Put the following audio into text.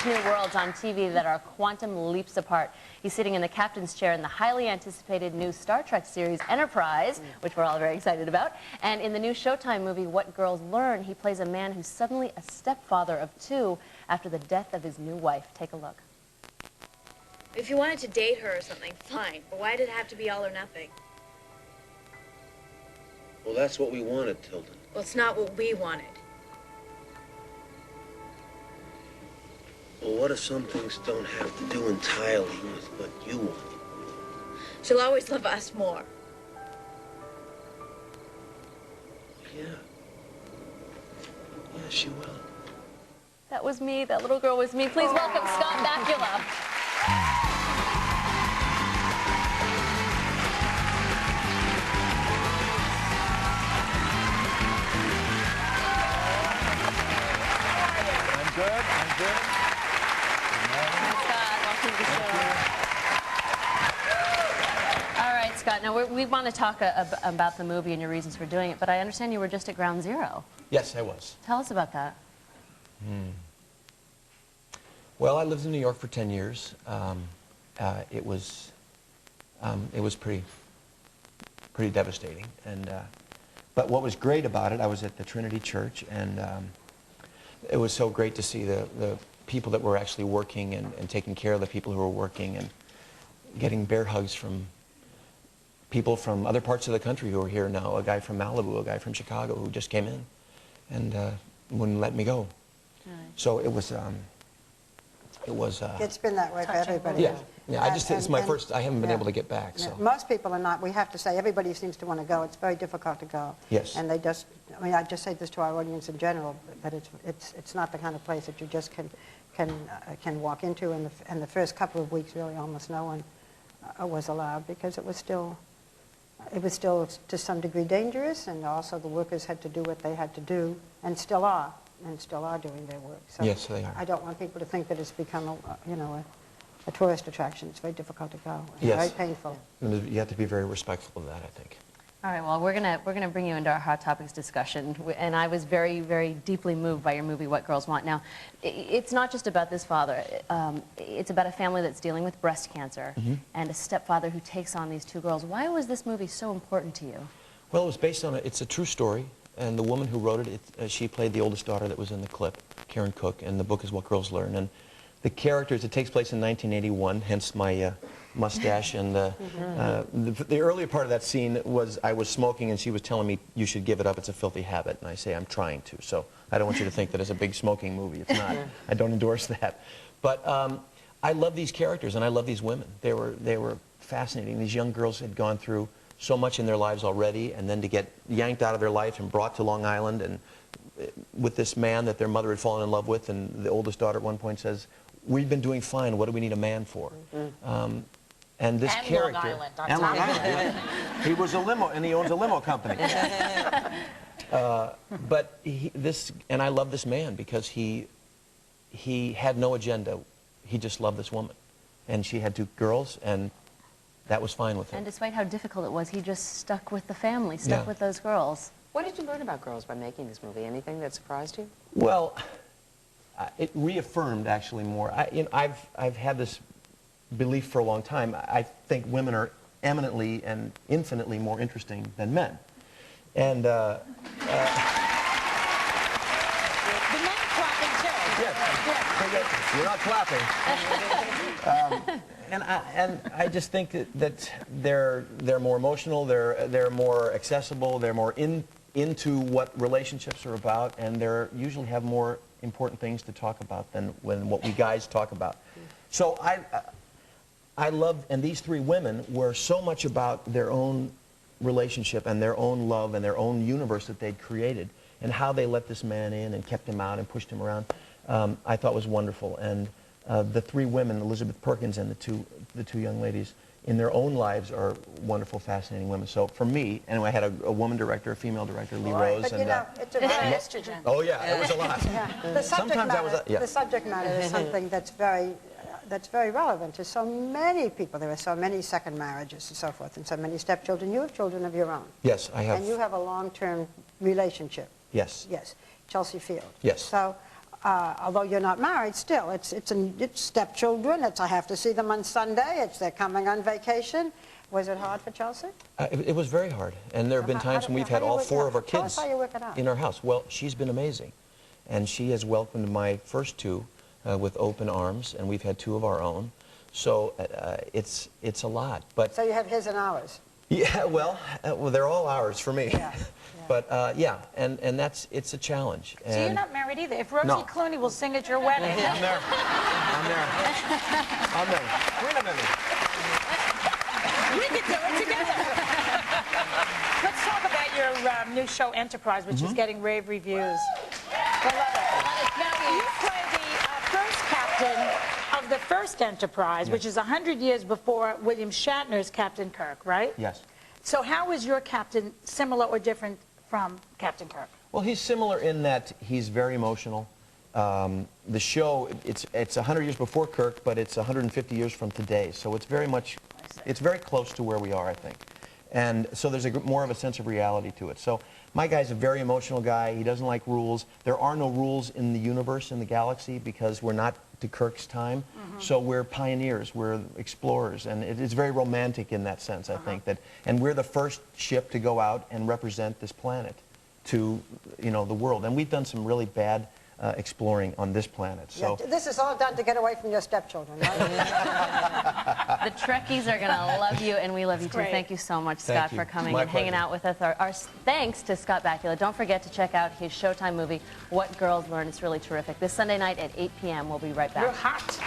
new worlds on TV that are quantum leaps apart. He's sitting in the captain's chair in the highly anticipated new Star Trek series Enterprise, which we're all very excited about. And in the new Showtime movie What Girls Learn, he plays a man who's suddenly a stepfather of two after the death of his new wife. Take a look. If you wanted to date her or something, fine. But why did it have to be all or nothing? Well, that's what we wanted, Tilden. Well, it's not what we wanted. Well, what if some things don't have to do entirely with what you want? She'll always love us more. Yeah. Yeah, she will. That was me. That little girl was me. Please welcome Scott Bakula. I'm good. Scott, welcome to the show. All right, Scott, now we want to talk about the movie and your reasons for doing it, but I understand you were just at Ground Zero. Yes, I was. Tell us about that. Well, I lived in New York for 10 years. It was pretty devastating. And but what was great about it, I was at the Trinity Church, and it was so great to see the people that were actually working and taking care of the people who were working, and getting bear hugs from people from other parts of the country who are here now. A guy from Malibu, a guy from Chicago who just came in and wouldn't let me go. Right. So it was. It's been that way for everybody. Yeah, yeah. It's my first. I haven't been able to get back. So most people are not. We have to say, everybody seems to want to go. It's very difficult to go. Yes. And they just. I mean, I just say this to our audience in general, that it's not the kind of place that you just can walk into. And the first couple of weeks, really, almost no one was allowed, because it was still to some degree dangerous, and also the workers had to do what they had to do, and still are doing their work. So yes, they are. I don't want people to think that it's become a tourist attraction. It's very difficult to go. It's yes. very painful. And you have to be very respectful of that, I think. All right, well, we're gonna bring you into our Hot Topics discussion, and I was very, very deeply moved by your movie, What Girls Want. Now, it's not just about this father. It's about a family that's dealing with breast cancer, and a stepfather who takes on these two girls. Why was this movie so important to you? Well, it was based on it's a true story, and the woman who wrote it, she played the oldest daughter that was in the clip, Karen Cook, and the book is What Girls Learn. And the characters, it takes place in 1981, hence my mustache, and the earlier part of that scene was I was smoking, and she was telling me, you should give it up, it's a filthy habit, and I say, I'm trying to, so I don't want you to think that it's a big smoking movie. It's not. I don't endorse that. But I love these characters, and I love these women. They were fascinating. These young girls had gone through so much in their lives already, and then to get yanked out of their life and brought to Long Island, and with this man that their mother had fallen in love with, and the oldest daughter at one point says, we've been doing fine, what do we need a man for? And this character, Long Island, he was a limo, and he owns a limo company. But and I love this man because he had no agenda. He just loved this woman, and she had two girls, and that was fine with him. And despite how difficult it was, he just stuck with the family, stuck with those girls. What did you learn about girls by making this movie? Anything that surprised you? Well, it reaffirmed actually more. I've had this belief for a long time. I think women are eminently and infinitely more interesting than men. And the men clapping too. Yes. You're not clapping. And I just think that they're more emotional, they're more accessible, they're more into what relationships are about, and they usually have more important things to talk about than what we guys talk about. So I love, and these three women were so much about their own relationship and their own love and their own universe that they'd created, and how they let this man in and kept him out and pushed him around. I thought was wonderful. And the three women, Elizabeth Perkins and the two young ladies, in their own lives are wonderful, fascinating women. So for me, anyway, I had a woman director, a female director, Lee Rose. But and, it's a estrogen. Oh yeah, it was a lot. The subject matter is something that's very relevant to so many people. There are so many second marriages and so forth, and so many stepchildren. You have children of your own. Yes, I have. And you have a long-term relationship. Yes. Yes. Chelsea Field. Yes. So although you're not married, still, it's stepchildren. I have to see them on Sunday. They're coming on vacation. Was it hard for Chelsea? It was very hard, and there have been times when we've had all 4 of our Tell us kids how you work it out. in our house. Well, she's been amazing, and she has welcomed my first 2 with open arms, and we've had 2 of our own. So it's a lot. But So you have his and ours. yeah, well, they're all ours for me. Yeah. But yeah, and it's a challenge. So you're not married either. If Rosie Clooney will sing at your wedding. I'm there. I'm there. I'm there. We're not married. We could do it together. Let's talk about your new show, Enterprise, which is getting rave reviews. I love it. Now, you play the first captain of the first Enterprise, which is 100 years before William Shatner's Captain Kirk, right? Yes. So how is your captain similar or different from Captain Kirk? Well, he's similar in that he's very emotional. The show, it's 100 years before Kirk, but it's 150 years from today. So it's very much, it's very close to where we are, I think. And so there's more of a sense of reality to it. So my guy's a very emotional guy. He doesn't like rules. There are no rules in the universe, in the galaxy, because we're not to Kirk's time. So we're pioneers, we're explorers, and it is very romantic in that sense, I think. And we're the first ship to go out and represent this planet to, you know, the world. And we've done some really bad exploring on this planet. So Yeah, this is all done to get away from your stepchildren, right? The Trekkies are going to love you, and we love you too. great. Thank you so much, Thank Scott, you. for coming My and hanging pleasure. out with us. Our thanks to Scott Bakula. Don't forget to check out his Showtime movie, What Girls Learn. It's really terrific. This Sunday night at 8 p.m. We'll be right back. You're hot.